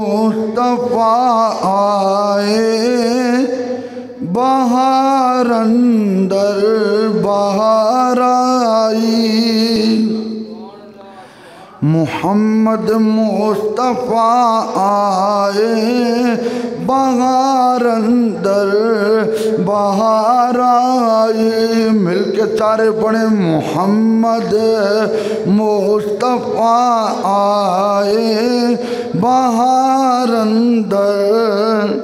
मुस्तफ़ा आए, बहार अंदर बहार आई। मोहम्मद मुस्तफ़ा आए, बहार अंदर बहार आई। मिलके सारे पढ़े मोहम्मद मुस्तफ़ा आए, बहार अंदर।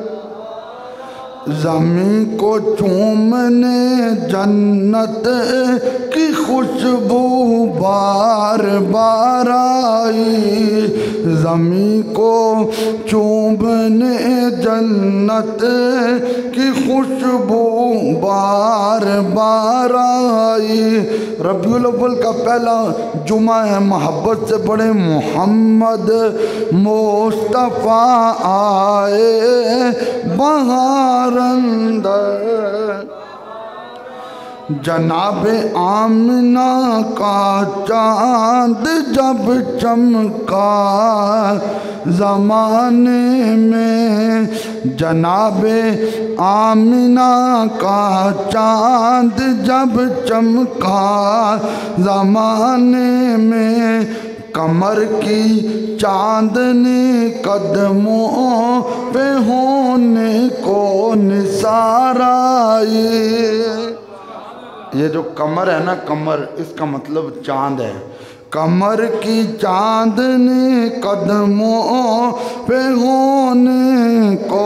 ज़मीं को चूमने जन्नत की खुशबू बार बार आई। ज़मीं को चूमने जन्नत की खुशबू बार बार आई। रबीउल अव्वल का पहला जुमा है, मोहब्बत से पढ़े मोहम्मद मुस्तफ़ा आए, बहार अंदर। जनाबे आमिना का चाँद जब चमका ज़माने में, जनाबे आमिना का चाँद जब चमका ज़माने में, कमर की चांदनी कदमों पे होने को निसार आई। ये जो कमर है ना, कमर इसका मतलब चांद है। कमर की चांदनी कदमों पे होने को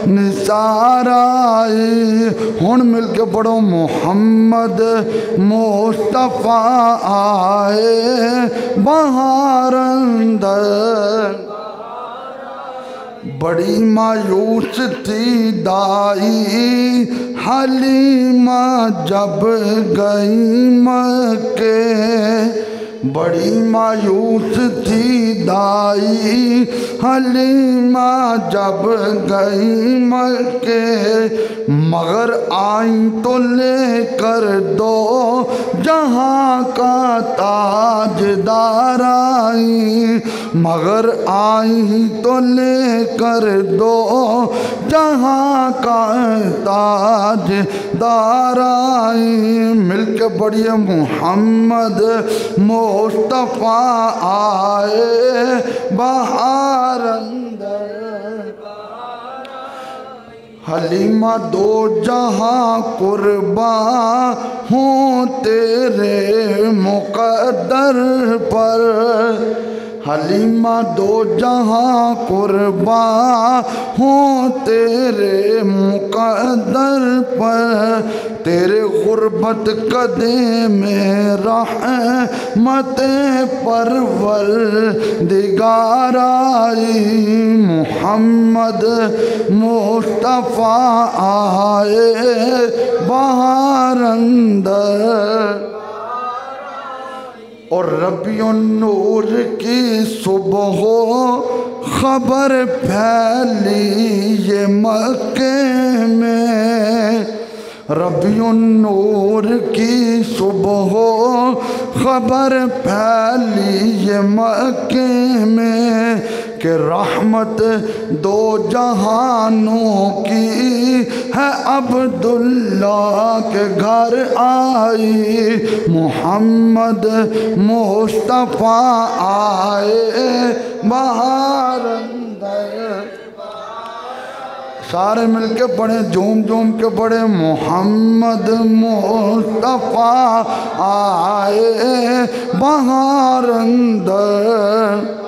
निसार आई। हुण मिल के पढ़ो मोहम्मद मुस्तफ़ा आए, बहार अंदर। बड़ी मायूस थी दाई हलीमा जब गई मक्के, बड़ी मायूस थी दाई हलीमा जब गई मक्के। मगर आई तो लेकर दो जहाँ का ताजदार आई। मगर आई तो लेकर दो जहाँ का ताजदार आई। मिलके बढ़िए मोहम्मद मुस्तफ़ा आए, बहार अंदर। हलीमा दो जहाँ कुर्बा हूँ तेरे मुक़द्दर पर। हलीमा दो जहाँ कुर्बा हूँ तेरे मुक़द्दर पर। तेरे गुर्बत कदे में रहमते परवर दिगार आई। मोहम्मद मुस्तफ़ा आए, बहार अंदर। और रबियुन नूर की सुबह खबर फैली ये मक्के में। रबियुन नूर की सुबह खबर फैली ये मक्के में कि रहमत दो जहानों की है अब्दुल्ला के घर आई। मोहम्मद मुस्तफ़ा आए, बहार अंदर। सारे मिलके पढ़े, झूम झूम के पढ़े मोहम्मद मुस्तफ़ा आए, बहार अंदर।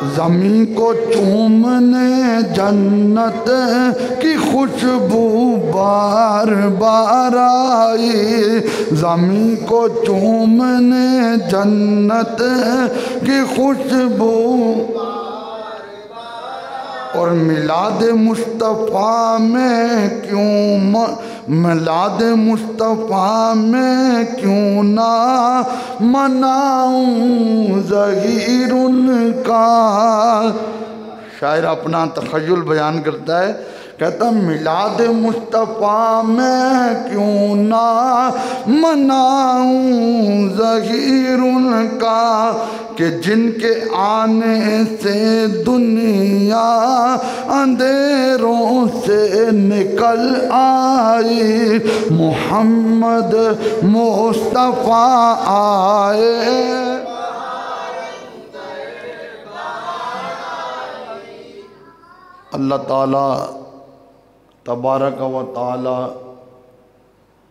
ज़मीं को चूमने जन्नत की खुशबू बार बार आई। ज़मीं को चूमने जन्नत की खुशबू। और मिलाद मुस्तफ़ा में क्यों, मिलाद मुस्तफ़ा में क्यों ना मनाऊं ज़हीर उनका। शायर अपना तख़य्युल बयान करता है, कहता मिलाद मुस्तफ़ा में क्यों ना मनाऊं ज़हीर उनका। कि जिनके आने से दुनिया अंधेरों से निकल आई, मोहम्मद मुस्तफ़ा आए। अल्लाह ताला तबारक व ताला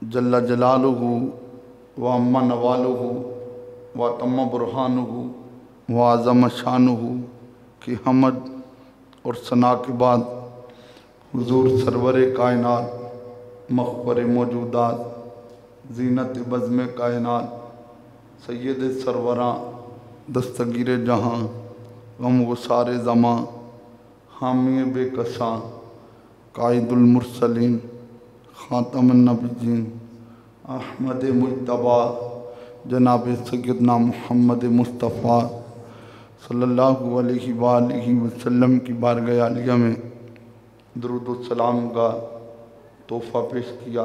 जल्ला जलालुहु व अम्मा नवालुहु व तम्मा बुरहानुहु व आज़म शानुहु की हमद और सना के बाद हुजूर सरवर कायनात मखबर मौजूदात ज़ीनत बज़्म कायनात सैयद सरवरा दस्तगीर जहाँ गम गुसार ज़मा हामी बेकसा कायदुल मुरसलीन ख़ातमुन नबिय्यीन अहमद मुज्तबा जनाब सैयदना मोहम्मद मुस्तफ़ा सल्लल्लाहु अलैहि वसल्लम की बारगाह आलिया में दुरूद व सलाम का तोहफ़ा पेश किया।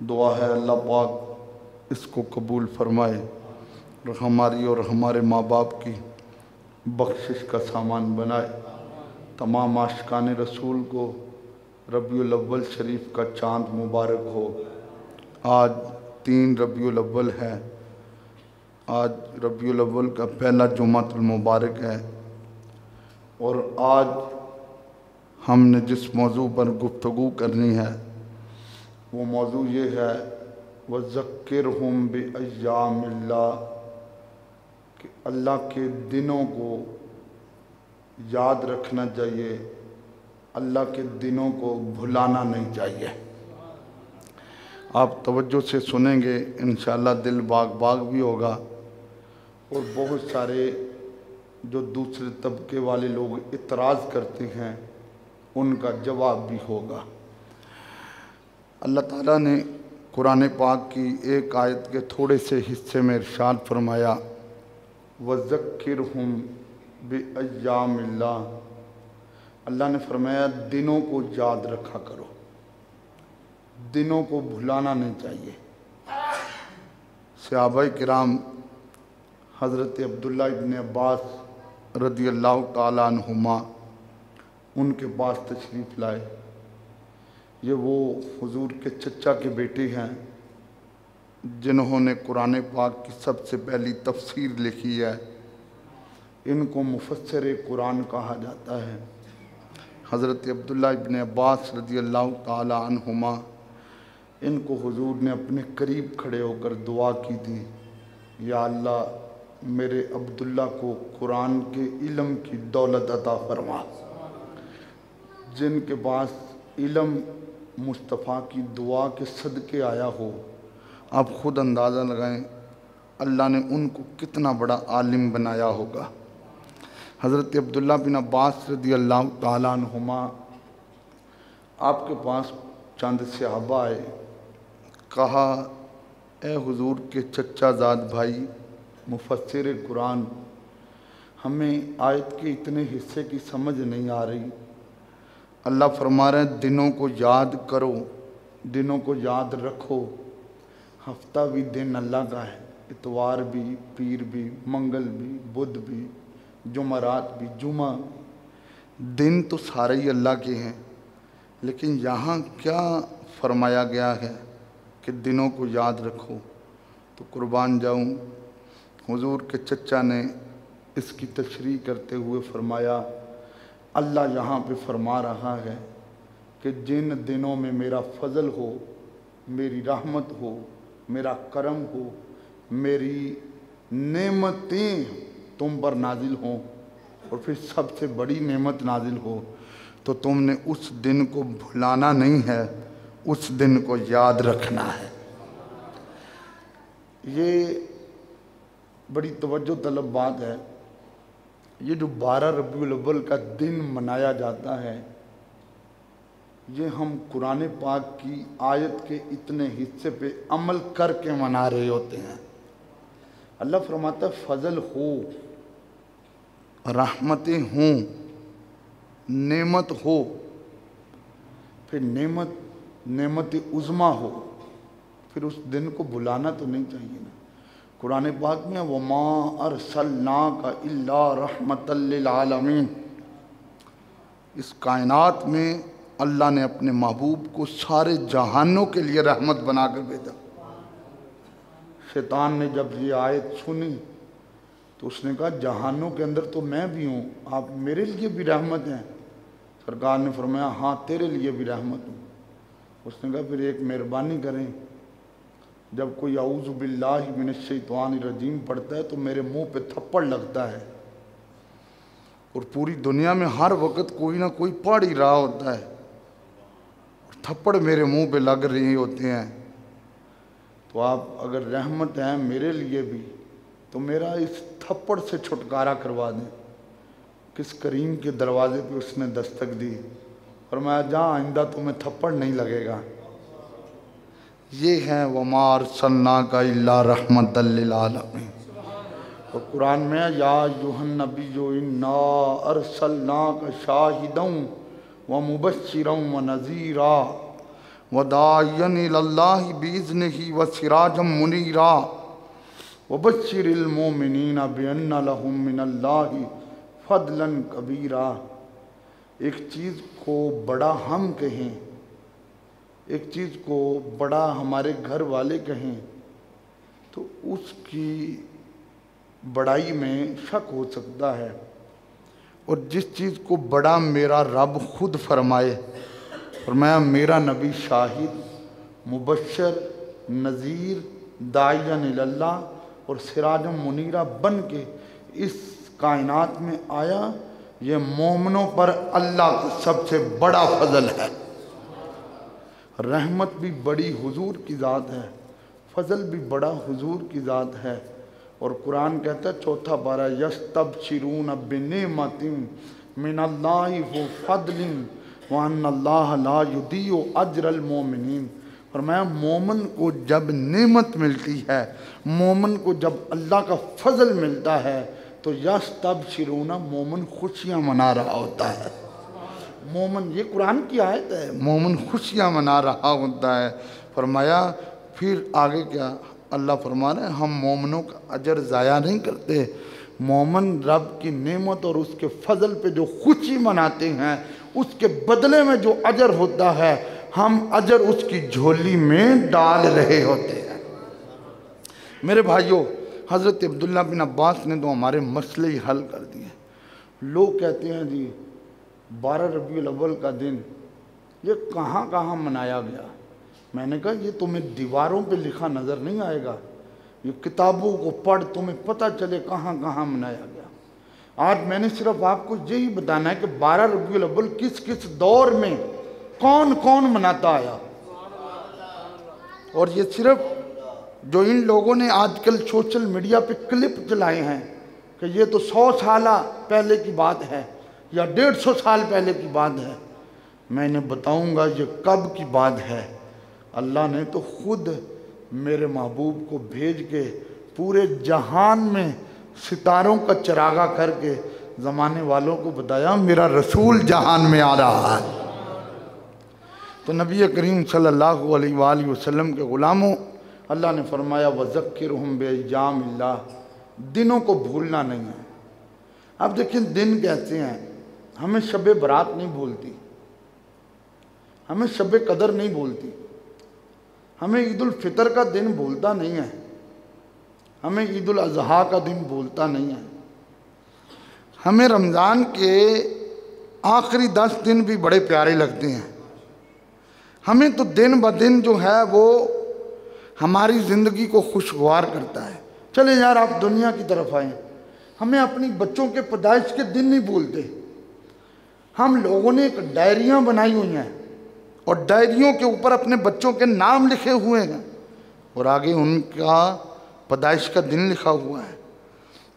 दुआ है अल्लाह पाक इसको कबूल फरमाए और हमारी और हमारे माँ बाप की बख्शिश का सामान बनाए। तमाम आशिकान रसूल को रबीउल अव्वल शरीफ का चाँद मुबारक हो। आज 3 रबीउल अव्वल है। आज रबीउल अव्वल का पहला जुमातुल मुबारक है और आज हमने जिस मौजू पर गुफ्तगू करनी है वो मौजू ये है वज़क्किरहुम बिअय्यामिल्लाह, कि अल्लाह के दिनों को याद रखना चाहिए, अल्लाह के दिनों को भुलाना नहीं चाहिए। आप तवज्जो से सुनेंगे इंशाअल्लाह दिल बाग बाग भी होगा और बहुत सारे जो दूसरे तबके वाले लोग इतराज़ करते हैं उनका जवाब भी होगा। अल्लाह ताला ने कुरान पाक की एक आयत के थोड़े से हिस्से में इरशाद फरमाया वज़क्किरहुम बिअय्यामिल्लाह, अल्लाह ने फरमाया दिनों को याद रखा करो, दिनों को भुलाना नहीं चाहिए। सहाबाए किराम हज़रत अब्दुल्ला इब्न अब्बास रज़ियल्लाहु ताला अन्हुमा उनके पास तशरीफ़ लाए। ये वो हुजूर के चचा के बेटे हैं जिन्होंने कुरान पाक की सबसे पहली तफसीर लिखी है। इनको मुफस्सिर कुरान कहा जाता है। हज़रत अब्दुल्ला इब्न अब्बास रज़ियल्लाहु ताला अन्हुमा इनको हुजूर ने अपने करीब खड़े होकर दुआ की थी, या अल्लाह मेरे अब्दुल्ला को कुरान के इल्म की दौलत अता फरमा। जिनके पास इल्म मुस्तफ़ा की दुआ के सदके आया हो, आप ख़ुद अंदाज़ा लगाएं अल्लाह ने उनको कितना बड़ा आलिम बनाया होगा। हज़रत अब्दुल्ला बिन अब्बास रज़ियल्लाहु ताला अन्हुमा आपके पास चंद सहाबा आए, कहा ए हुजूर के चचा ज़ाद भाई मुफस्सिर कुरान, हमें आयत के इतने हिस्से की समझ नहीं आ रही। अल्लाह फरमा रहे हैं दिनों को याद करो, दिनों को याद रखो। हफ्ता भी दिन अल्लाह का है, इतवार भी, पीर भी, मंगल भी, बुध भी, जुमरात भी, जुमा, दिन तो सारे ही अल्लाह के हैं। लेकिन यहाँ क्या फरमाया गया है कि दिनों को याद रखो। तो कुर्बान जाऊँ, हुजूर के चचा ने इसकी तशरीह करते हुए फरमाया अल्लाह यहाँ पे फरमा रहा है कि जिन दिनों में मेरा फ़ज़ल हो, मेरी रहमत हो, मेरा करम हो, मेरी नेमतें तुम पर नाजिल हों और फिर सबसे बड़ी नेमत नाजिल हो, तो तुमने उस दिन को भुलाना नहीं है, उस दिन को याद रखना है। ये बड़ी तवज्जो तलब बात है। ये जो 12 रबीउल अव्वल का दिन मनाया जाता है, ये हम कुरान पाक की आयत के इतने हिस्से पे अमल करके मना रहे होते हैं। अल्लाह फरमाता फ़ज़ल हो, रहमतें हों, नेमत हो, फिर नेमत उज़्मा हो, फिर उस दिन को भुलाना तो नहीं चाहिए ना। कुरान पाक में वमा अरसलनाका इल्ला रहमतल लिल आलमीन, इस कायनात में अल्लाह ने अपने महबूब को सारे जहानों के लिए रहमत बनाकर भेजा। शैतान ने जब ये आयत सुनी तो उसने कहा जहानों के अंदर तो मैं भी हूँ, आप मेरे लिए भी रहमत हैं। सरकार ने फरमाया हाँ तेरे लिए भी रहमत हूँ। उसने कहा फिर एक मेहरबानी करें, जब कोई औज़ु बिल्लाहि मिनश शैतानिर रजीम पढ़ता है तो मेरे मुंह पे थप्पड़ लगता है, और पूरी दुनिया में हर वक्त कोई ना कोई पढ़ ही रहा होता है, थप्पड़ मेरे मुंह पे लग रहे होते हैं। तो आप अगर रहमत है मेरे लिए भी तो मेरा इस थप्पड़ से छुटकारा करवा दें। किस करीम के दरवाजे पे उसने दस्तक दी और मैं जहाँ आइंदा तुम्हें थप्पड़ नहीं लगेगा। ये है वमा अरसलनाका इल्ला रहमतल लिल आलमीन। और कुरान में या अय्युहन नबिय्यु इन्ना अरसलनाका शाहिदन व मुबश्शिरन व नज़ीरा व दाइयन इलल्लाहि बिइज़्निही व सिराजम मुनीरा व बश्शिरिल मोमिनीना बिअन्ना लहुम मिनल्लाहि फदलन कबीरा। एक चीज़ को बड़ा हम कहें, एक चीज़ को बड़ा हमारे घर वाले कहें तो उसकी बड़ाई में शक हो सकता है, और जिस चीज़ को बड़ा मेरा रब खुद फरमाए, फरमाया मेरा नबी शाहिद मुबश्शिर नज़ीर दाइयन इलल्लाह और सिराजम मुनीरा बन के इस कायनात में आया, ये मोमिनों पर अल्लाह का सबसे बड़ा फजल है। रहमत भी बड़ी हुजूर की ज़ात है, फजल भी बड़ा हुजूर की ज़ात है। और कुरान कहता है चौथा पारा यस्तबशिरून बिनिअमतिन मिनल्लाहि व फदलिन व अन्नल्लाह ला युदीउ अज्रल मोमिनीन। फरमाया मोमन को जब नेमत मिलती है, मोमन को जब अल्लाह का फजल मिलता है तो यस्तबशिरून मोमन खुशियाँ मना रहा होता है। मोमन, ये कुरान की आयत है, मोमन खुशियाँ मना रहा होता है। फरमाया फिर आगे क्या अल्लाह फरमा रहे हैं, हम मोमनों का अजर ज़ाया नहीं करते। मोमन रब की नेमत और उसके फजल पे जो खुशी मनाते हैं उसके बदले में जो अजर होता है हम अजर उसकी झोली में डाल रहे होते हैं। मेरे भाइयों, हज़रत अब्दुल्ला बिन अब्बास ने तो हमारे मसले ही हल कर दिए। लोग कहते हैं जी 12 रबीउल अव्वल का दिन ये कहाँ कहाँ मनाया गया। मैंने कहा ये तुम्हें दीवारों पे लिखा नज़र नहीं आएगा, ये किताबों को पढ़ तुम्हें पता चले कहाँ कहाँ मनाया गया। आज मैंने सिर्फ आपको यही बताना है कि 12 रबीउल अव्वल किस किस दौर में कौन कौन मनाता आया। और ये सिर्फ जो इन लोगों ने आजकल सोशल मीडिया पे क्लिप चलाए हैं कि ये तो 100 साल पहले की बात है या 150 साल पहले की बात है, मैं इन्हें बताऊंगा ये कब की बात है। अल्लाह ने तो खुद मेरे महबूब को भेज के पूरे जहान में सितारों का चरागा करके ज़माने वालों को बताया मेरा रसूल जहान में आ रहा है। तो नबी करीम सल्लल्लाहु अलैहि वसल्लम के ग़ुलामों, अल्लाह ने फरमाया वज़क्किरहुम बिअय्यामिल्लाह, दिनों को भूलना नहीं है। अब देखिए दिन कैसे हैं, हमें शब बरात नहीं भूलती, हमें शब कदर नहीं भूलती, हमें ईद उल फितर का दिन भूलता नहीं है, हमें ईद उल अज़हा का दिन भूलता नहीं है, हमें रमज़ान के आखिरी 10 दिन भी बड़े प्यारे लगते हैं। हमें तो दिन ब दिन जो है वो हमारी ज़िंदगी को खुशगवार करता है। चले यार आप दुनिया की तरफ आए, हमें अपनी बच्चों के पैदाइश के दिन नहीं भूलते। हम लोगों ने एक डायरियाँ बनाई हुई हैं और डायरियों के ऊपर अपने बच्चों के नाम लिखे हुए हैं और आगे उनका पैदाइश का दिन लिखा हुआ है।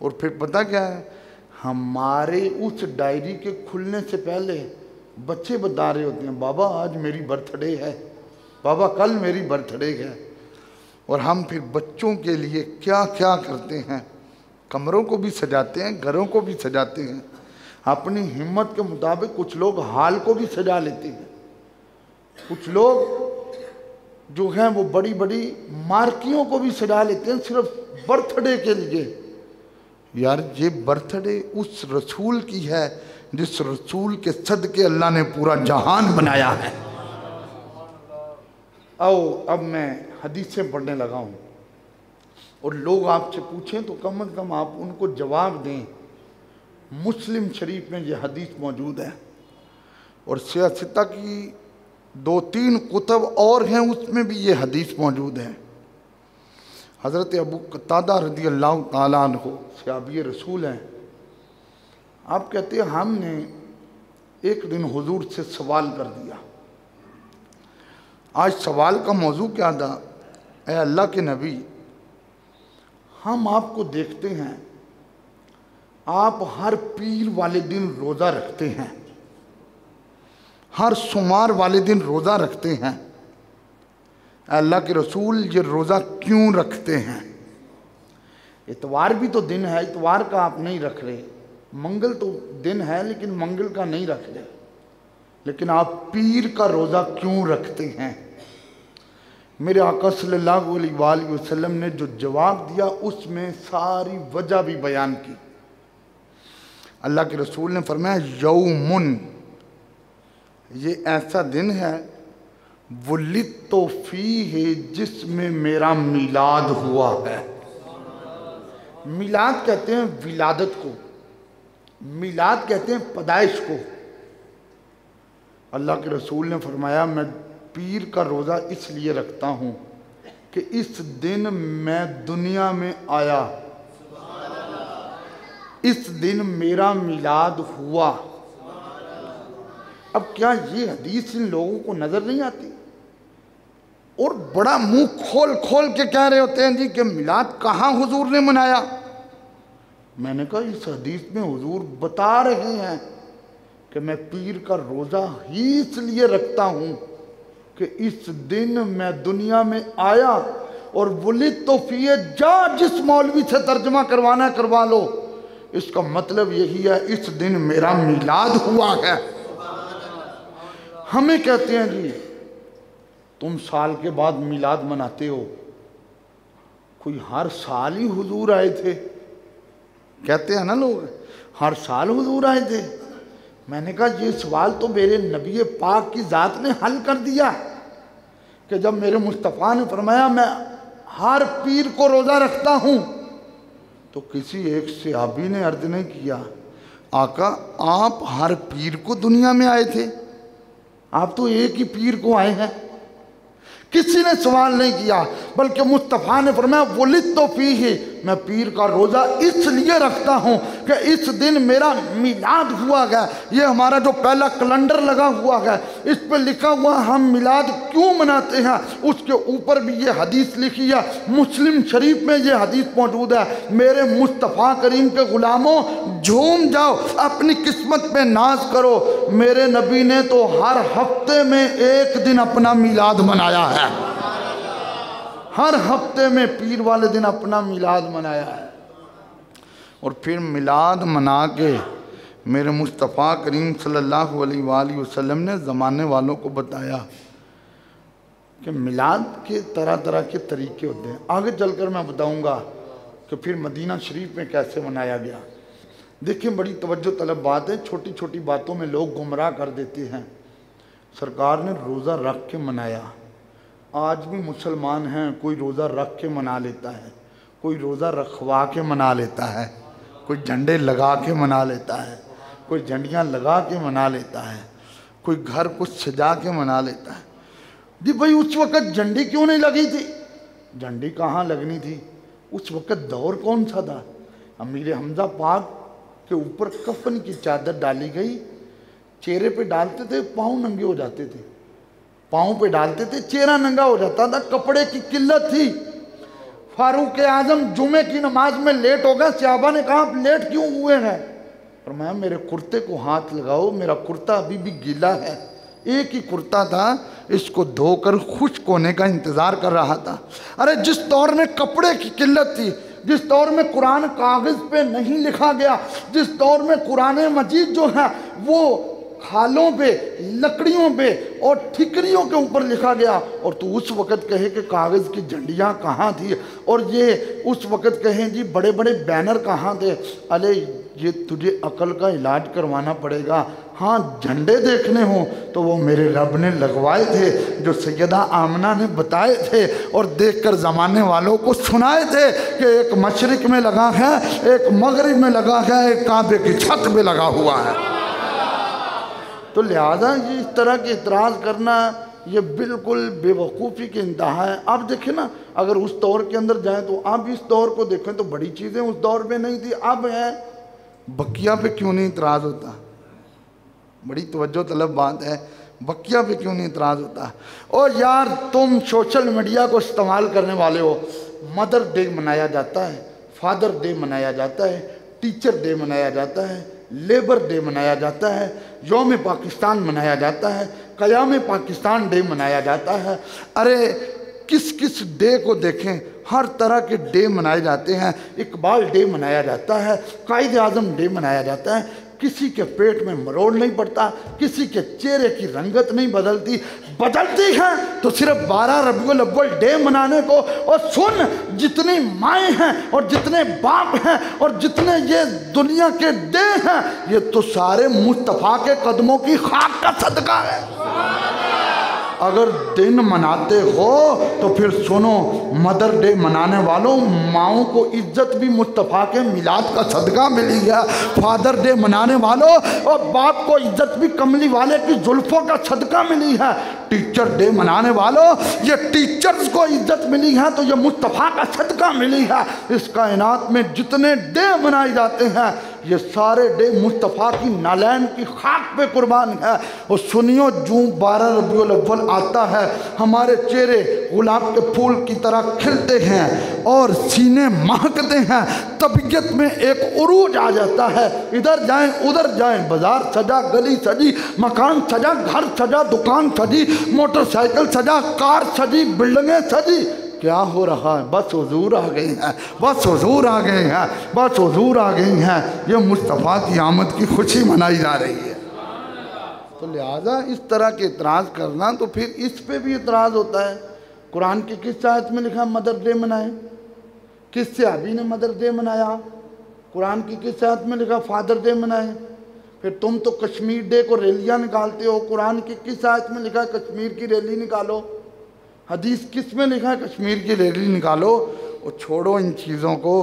और फिर पता क्या है, हमारे उस डायरी के खुलने से पहले बच्चे बता रहे होते हैं बाबा आज मेरी बर्थडे है, बाबा कल मेरी बर्थडे है। और हम फिर बच्चों के लिए क्या क्या करते हैं, कमरों को भी सजाते हैं, घरों को भी सजाते हैं, अपनी हिम्मत के मुताबिक कुछ लोग हाल को भी सजा लेते हैं, कुछ लोग जो हैं वो बड़ी बड़ी मार्कियों को भी सजा लेते हैं सिर्फ बर्थडे के लिए। यार ये बर्थडे उस रसूल की है जिस रसूल के सदके अल्लाह ने पूरा जहान बनाया है। आओ अब मैं हदीसें पढ़ने लगा हूँ और लोग आपसे पूछें तो कम से कम आप उनको जवाब दें। मुस्लिम शरीफ में ये हदीस मौजूद है और सियासता की 2-3 कुतब और हैं उसमें भी ये हदीस मौजूद है। हज़रत अबू कतादा रज़ी अल्लाह ताला अन्हु सहाबी रसूल हैं। आप कहते हैं हमने एक दिन हुजूर से सवाल कर दिया। आज सवाल का मौजू क्या था? ऐ अल्लाह के नबी, हम आपको देखते हैं आप हर पीर वाले दिन रोज़ा रखते हैं, हर सोमवार वाले दिन रोज़ा रखते हैं। अल्लाह के रसूल ये रोज़ा क्यों रखते हैं? इतवार भी तो दिन है, इतवार का आप नहीं रख रहे। मंगल तो दिन है लेकिन मंगल का नहीं रख रहे, लेकिन आप पीर का रोज़ा क्यों रखते हैं? मेरे आका सल्लल्लाहु अलैहि वसल्लम ने जो जवाब दिया उसमें सारी वजह भी बयान की। अल्लाह के रसूल ने फरमाया यौमुन, ये ऐसा दिन है वुलिदतु फीहि, जिसमें मेरा मिलाद हुआ है। मिलाद कहते हैं विलादत को, मिलाद कहते हैं पैदाइश को। अल्लाह के रसूल ने फरमाया मैं पीर का रोज़ा इसलिए रखता हूँ कि इस दिन मैं दुनिया में आया, इस दिन मेरा मिलाद हुआ। अब क्या ये हदीस इन लोगों को नज़र नहीं आती? और बड़ा मुंह खोल खोल के कह रहे होते हैं जी कि मिलाद कहाँ हुजूर ने मनाया। मैंने कहा इस हदीस में हुजूर बता रहे हैं कि मैं पीर का रोज़ा ही इसलिए रखता हूँ कि इस दिन मैं दुनिया में आया और वुलिदतु फीहि, जा जिस मौलवी से तर्जमा करवाना करवा लो, इसका मतलब यही है इस दिन मेरा मिलाद हुआ है। हमें कहते हैं जी तुम साल के बाद मिलाद मनाते हो, कोई हर साल ही हुजूर आए थे, कहते हैं ना लोग, हर साल हुजूर आए थे। मैंने कहा ये सवाल तो मेरे नबी पाक की ज़ात ने हल कर दिया कि जब मेरे मुस्तफ़ा ने फरमाया मैं हर पीर को रोज़ा रखता हूँ, तो किसी एक सहाबी ने अर्ज नहीं किया आका आप हर पीर को दुनिया में आए थे, आप तो एक ही पीर को आए हैं। किसी ने सवाल नहीं किया, बल्कि मुस्तफ़ा ने फरमाया वुलिदतु फीहि, मैं पीर का रोज़ा इसलिए रखता हूँ कि इस दिन मेरा मिलाद हुआ है। ये हमारा जो पहला कैलेंडर लगा हुआ है इस पर लिखा हुआ हम मिलाद क्यों मनाते हैं, उसके ऊपर भी ये हदीस लिखी है। मुस्लिम शरीफ में ये हदीस मौजूद है, मेरे मुस्तफ़ा करीम के ग़ुलामों झूम जाओ, अपनी किस्मत पे नाज करो, मेरे नबी ने तो हर हफ्ते में एक दिन अपना मिलाद मनाया है, हर हफ्ते में पीर वाले दिन अपना मिलाद मनाया है। और फिर मिलाद मना के मेरे मुस्तफ़ा करीम सल्लल्लाहु अलैहि वसल्लम ने ज़माने वालों को बताया कि मिलाद के तरह तरह के तरीके होते हैं। आगे चलकर मैं बताऊंगा कि फिर मदीना शरीफ में कैसे मनाया गया। देखिए बड़ी तवज्जो तलब बात है, छोटी छोटी बातों में लोग गुमराह कर देते हैं। सरकार ने रोज़ा रख के मनाया, आज भी मुसलमान हैं, कोई रोज़ा रख के मना लेता है, कोई रोज़ा रखवा के मना लेता है, कोई झंडे लगा के मना लेता है, कोई झंडियाँ लगा के मना लेता है, कोई घर को सजा के मना लेता है। जी भाई उस वक़्त झंडी क्यों नहीं लगी थी? झंडी कहाँ लगनी थी? उस वक़्त दौर कौन सा था? अमीर हमजा पाक के ऊपर कफन की चादर डाली गई, चेहरे पे डालते थे, पाँव नंगे हो जाते थे, पाँव पे डालते थे, चेहरा नंगा हो जाता था, कपड़े की किल्लत थी। फारूक आजम जुमे की नमाज में लेट हो गए, सहाबा ने कहा आप लेट क्यों हुए हैं? फरमाया मेरे कुर्ते को हाथ लगाओ, मेरा कुर्ता अभी भी गीला है। एक ही कुर्ता था, इसको धोकर खुश्क होने का इंतज़ार कर रहा था। अरे जिस दौर में कपड़े की किल्लत थी, जिस दौर में कुरान कागज़ पे नहीं लिखा गया, जिस दौर में कुरान मजीद जो है वो खालों पे, लकड़ियों पे और ठिकरियों के ऊपर लिखा गया, और तू उस वक़्त कहे कि कागज़ की झंडियाँ कहाँ थी, और ये उस वक़्त कहें जी बड़े बड़े बैनर कहाँ थे। अरे ये तुझे अकल का इलाज करवाना पड़ेगा। हाँ, झंडे देखने हो तो वो मेरे रब ने लगवाए थे, जो सैयदा आमना ने बताए थे और देखकर ज़माने वालों को सुनाए थे कि एक मशरिक में लगा है, एक मगरिब में लगा है, एक काबे की छत में लगा हुआ है। तो लिहाजा ये इस तरह के इतराज़ करना ये बिल्कुल बेवकूफ़ी की इंतहा है। आप देखें ना, अगर उस दौर के अंदर जाएं तो आप इस दौर को देखें तो बड़ी चीज़ें उस दौर में नहीं थी, अब है। बकिया पे क्यों नहीं इतराज़ होता? बड़ी तवज्जो तलब बात है, बकिया पे क्यों नहीं इतराज़ होता? और यार तुम सोशल मीडिया को इस्तेमाल करने वाले हो, मदर डे मनाया जाता है, फादर डे मनाया जाता है, टीचर डे मनाया जाता है, लेबर डे मनाया जाता है, यौम पाकिस्तान मनाया जाता है, क़याम पाकिस्तान डे मनाया जाता है। अरे किस किस डे को देखें, हर तरह के डे मनाए जाते हैं। इकबाल डे मनाया जाता है, कायद आज़म डे मनाया जाता है। किसी के पेट में मरोड़ नहीं पड़ता, किसी के चेहरे की रंगत नहीं बदलती, बदलती है तो सिर्फ 12 रबीउल अव्वल डे मनाने को। और सुन, जितनी माएँ हैं और जितने बाप हैं और जितने ये दुनिया के डे हैं, ये तो सारे मुस्तफ़ा के कदमों की खाक का सदका है। अगर दिन मनाते हो तो फिर सुनो, मदर डे मनाने वालों, माओं को इज्जत भी मुस्तफ़ा के मिलाद का सदका मिली है। फादर डे मनाने वालों और बाप को इज्जत भी कमली वाले की जुल्फ़ों का सदका मिली है। टीचर डे मनाने वालों, ये टीचर्स को इज्जत मिली है तो ये मुस्तफ़ा का सदका मिली है। इस कायनात में जितने डे मनाए जाते हैं ये सारे डे मुस्तफ़ा की नालैन की खाक पे कुर्बान है। और सुनियो, जूँ 12 रबीउल अव्वल आता है, हमारे चेहरे गुलाब के फूल की तरह खिलते हैं और सीने महकते हैं, तबीयत में एक उरूज आ जाता है। इधर जाएं उधर जाएं, बाजार सजा, गली सजी, मकान सजा, घर सजा, दुकान सजी, मोटरसाइकिल सजा, कार सजी, बिल्डिंगें सजी। क्या हो रहा है? बस हुजूर आ गए हैं, बस हुजूर आ गए हैं, बस हुजूर आ गई हैं। ये मुस्तफ़ा की आमद की खुशी मनाई जा रही है। तो लिहाजा इस तरह के इतराज़ करना, तो फिर इस पे भी इतराज़ होता है। कुरान की किस आयत में लिखा मदर डे मनाए? किस सहाबी ने मदर डे मनाया? कुरान की किस आयत में लिखा फादर डे मनाए? फिर तुम तो कश्मीर डे को रैलियाँ निकालते हो। कुरान की किस आयत में लिखा है कश्मीर की रैली निकालो? हदीस किस में लिखा है कश्मीर की रैली निकालो? और छोड़ो इन चीज़ों को,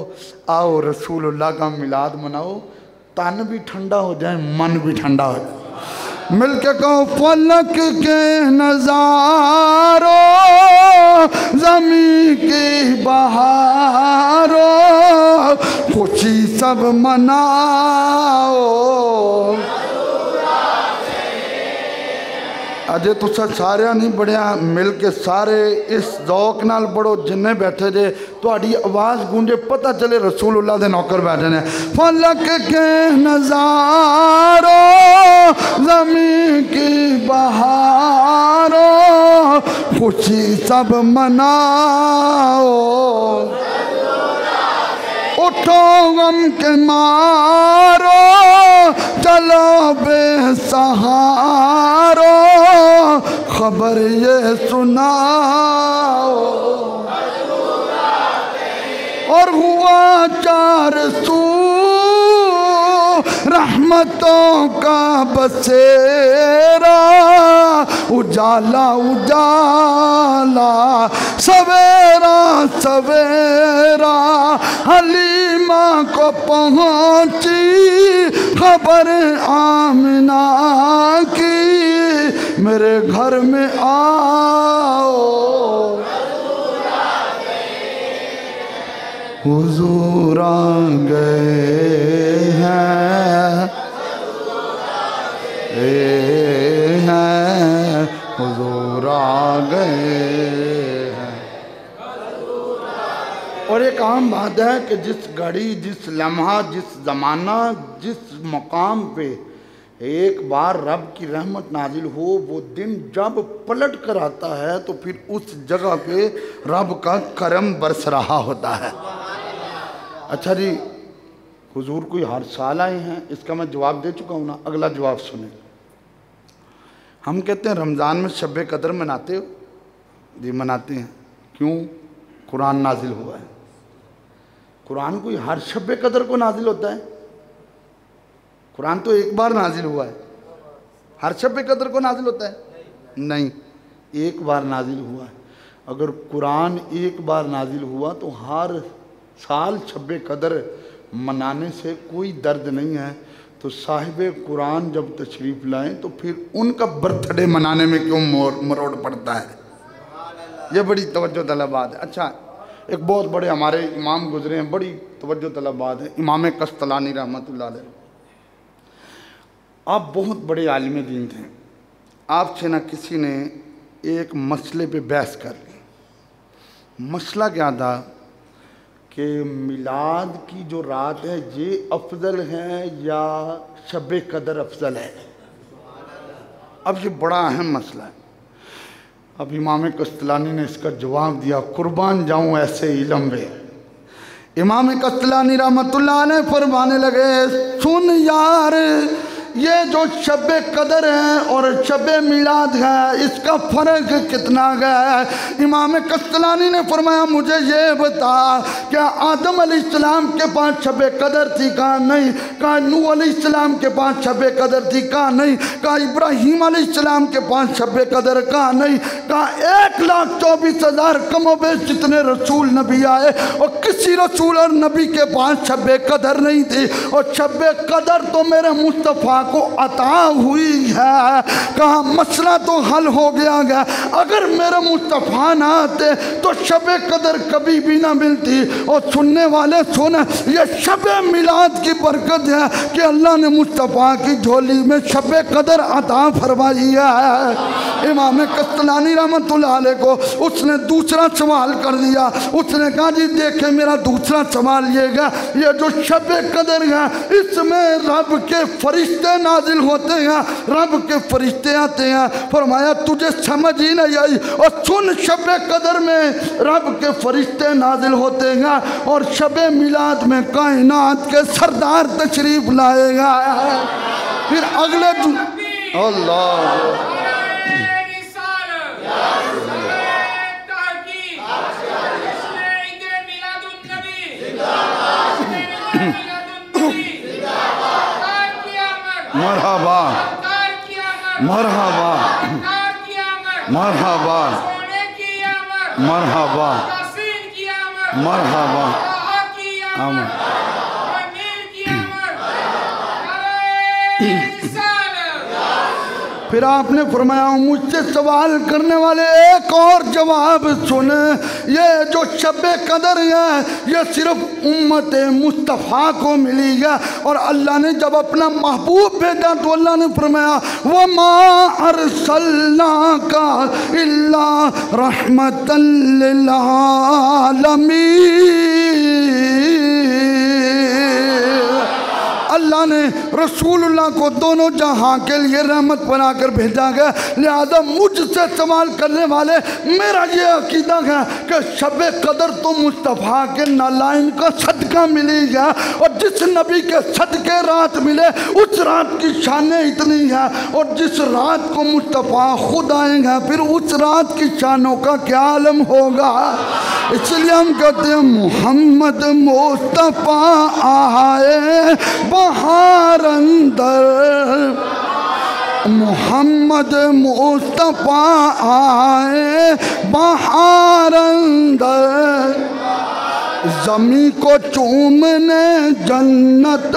आओ रसूलुल्लाह का मिलाद मनाओ, तन भी ठंडा हो जाए, मन भी ठंडा हो जाए। मिल के कहो, फलक के नज़ारों, ज़मीं की बहारों, खुशी सब मनाओ। अजे तुसा सारिया नहीं बढ़िया, मिल के सारे इस ज़ौक नाल पढ़ो जिन्ने बैठे जे, तुहाडी आवाज़ गूंजे, पता चले रसूलुल्लाह दे नौकर बैठे ने। फलक के नज़ारों, ज़मीं की बहारों, खुशी सब मनाओ। उठो गम के मारो, चलो बेसहारो, खबर ये सुनाओ। और हुआ चार सू रहमतों का बसेरा, उजाला उजाला, सवेरा सवेरा, हलीमा को पहुँची खबर आमिना की, मेरे घर में आओ। हुजूर आ गए हैं, हुजूर आ गए हैं। और एक आम बात है कि जिस घड़ी, जिस लम्हा, जिस ज़माना, जिस मकाम पे एक बार रब की रहमत नाजिल हो, वो दिन जब पलट कर आता है तो फिर उस जगह पे रब का करम बरस रहा होता है। अच्छा जी, हुजूर कोई हर साल आए हैं, इसका मैं जवाब दे चुका हूँ ना, अगला जवाब सुने। हम कहते हैं रमज़ान में शब कदर मनाते हो? जी मनाते हैं। क्यों? कुरान नाजिल हुआ है। कुरान कोई हर शब कदर को नाजिल होता है? कुरान तो एक बार नाजिल हुआ है। हर शब कदर को नाजिल होता है? नहीं, एक बार नाजिल हुआ है। अगर कुरान एक बार नाजिल हुआ तो हर साल शब कदर मनाने से कोई दर्द नहीं है। तो साहिब कुरान जब तशरीफ़ लाएं तो फिर उनका बर्थडे मनाने में क्यों मरोड़ पड़ता है? ये बड़ी तवज्जो तलब बात है। अच्छा, एक बहुत बड़े हमारे इमाम गुजरे हैं, बड़ी तवज्जो तलब बात है, इमाम कस्तलानी रहमतुल्लाह अलैह। आप बहुत बड़े आलिम दीन थे। आपसे ना किसी ने एक मसले पे बहस कर ली। मसला क्या था कि मिलाद की जो रात है ये अफजल है या शब कदर अफजल है? अब ये बड़ा अहम मसला है। अब इमाम कस्तलानी ने इसका जवाब दिया, कुर्बान जाऊं ऐसे इल्म में। इमाम कस्तलानी रहमतुल्लाह अलैह फरमाने लगे, सुन यार, ये जो शब कदर है और शब मिलाद है इसका फ़र्क कितना है? इमाम कस्तलानी ने फरमाया, मुझे ये बता, क्या आदम अलैहिस्सलाम के पास शब कदर थी? कहा नहीं। कहा नूह अलैहिस्सलाम के पास शब कदर थी? कहा नहीं। कहा इब्राहीम अलैहिस्सलाम के पास शब कदर? कहा नहीं। कहा 1,24,000 कमोबेश जितने रसूल नबी आए और किसी रसूल और नबी के पास शब कदर नहीं थी। और शब कदर तो मेरे मुस्तफ़ा को अता हुई है। कहा मसला तो हल हो गया। अगर मेरे मुस्तफ़ा ना आते तो शब कदर कभी भी ना मिलती। और सुनने वाले सुन, ये शब मिलाद की बरकत है कि अल्लाह ने मुस्तफ़ा की झोली में शब कदर अता फरमाई है। इमाम कस्तलानी रहमतुल्लाह अलैह को उसने दूसरा सवाल कर दिया। उसने कहा, जी देखे मेरा दूसरा सवाल ये है, ये जो शब कदर है इसमें रब के फरिश्ते नाजिल होते हैं, रब के फरिश्ते आते हैं। फरमाया तुझे समझ ही नहीं आई। और सुन, शब कदर में रब के फरिश्ते नाजिल होते हैं और शब मिलाद में कायनात के सरदार तशरीफ लाएगा। फिर अगले अल्लाह मरहबा मरहबा मरहबा मरहबा मरहबा फिर आपने फरमाया, मुझसे सवाल करने वाले एक और जवाब सुन, ये जो शब कदर है ये सिर्फ उम्मत मुस्तफ़ा को मिली है। और अल्लाह ने जब अपना महबूब भेजा तो अल्लाह ने फरमाया, वमा अरसलनाका इल्ला रहमतल लिल आलमीन। अल्लाह ने रसूलुल्लाह को दोनों जहां के लिए रहमत बनाकर भेजा गया। लिहाजा मुझसे सवाल करने वाले, मेरा ये अकीदा है कि शब कदर तो मुस्तफ़ा के नालाइन का सदका मिली है। और जिस नबी के सदके रात मिले उस रात की शानें इतनी है। और जिस रात को मुस्तफ़ा खुद आएंगे फिर उस रात की शानों का क्या आलम होगा। इसलिए हम कहते हैं मोहम्मद मुस्तफ़ा आए बहार अंदर, मोहम्मद मुस्तफ़ा आए बहार अंदर, ज़मीं को चूमने जन्नत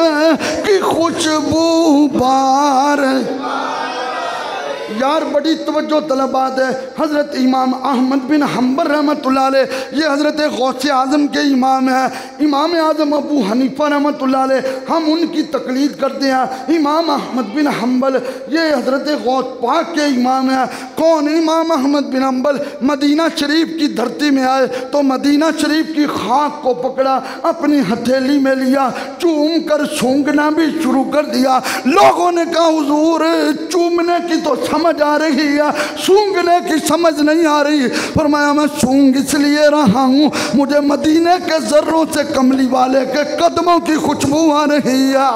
की खुशबू बार। यार बड़ी तवज्जो तलब बात है। हज़रत इमाम अहमद बिन हम्बल रहमतुल्लाह अलैह, ये हज़रत गौसे आज़म के इमाम हैं। इमाम आज़म अबू हनीफा रहमतुल्लाह अलैह, हम उनकी तकलीद करते हैं। इमाम अहमद बिन हम्बल ये हज़रत गौस पाक के इमाम हैं। कौन? इमाम अहमद बिन हम्बल मदीना शरीफ की धरती में आए तो मदीना शरीफ की खाक को पकड़ा, अपनी हथेली में लिया, चूम कर सूंघना भी शुरू कर दिया। लोगों ने कहा, हुजूर चूमने की तो समझ आ रही है, सूंघने की समझ नहीं आ रही। फरमाया, मैं सूंघ इसलिए रहा हूँ, मुझे मदीने के जर्रों से कमली वाले के कदमों की खुशबू आ रही है।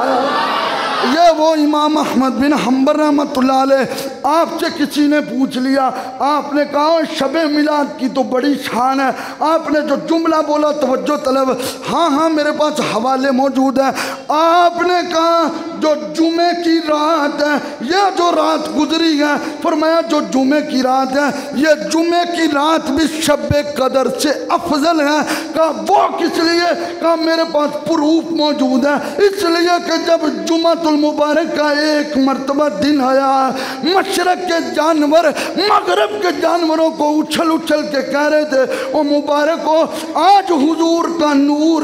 ये वो इमाम अहमद बिन हम्बल रहमतुल्लाह अलैह, आपसे किसी ने पूछ लिया, आपने कहा शबे मिलाद की तो बड़ी शान है, आपने जो जुमला बोला तवज्जो तलब, हाँ हाँ मेरे पास हवाले मौजूद है। आपने कहा जो जुमे की रात है, यह जो रात गुजरी है, फरमाया जो जुमे की रात है, ये जुमे की रात भी शब्बे कदर से अफजल है। कहा वो किस लिए? कहा मेरे पास प्रूफ मौजूद है, इसलिए कि जब जुमातुल मुबारक का एक मरतबा दिन आया, मशरक के जानवर मगरब के जानवरों को उछल उछल के कह रहे थे, ओ मुबारक हो, आज हुजूर का नूर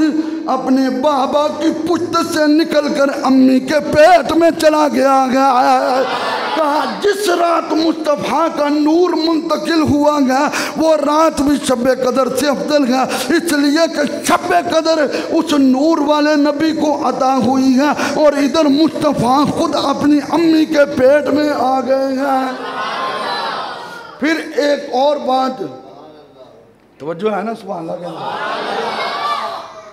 अपने बाबा की पुश्त से निकलकर अम्मी के पेट में चला गया। कहा जिस रात मुस्तफ़ा का नूर मुंतकिल हुआ गया, वो रात भी शब्बे कदर से अफजल है, इसलिए कि शब्बे कदर उस नूर वाले नबी को अता हुई है, और इधर मुस्तफ़ा खुद अपनी अम्मी के पेट में आ गए हैं। फिर एक और बात, तवज्जो है ना? सुभान अल्लाह।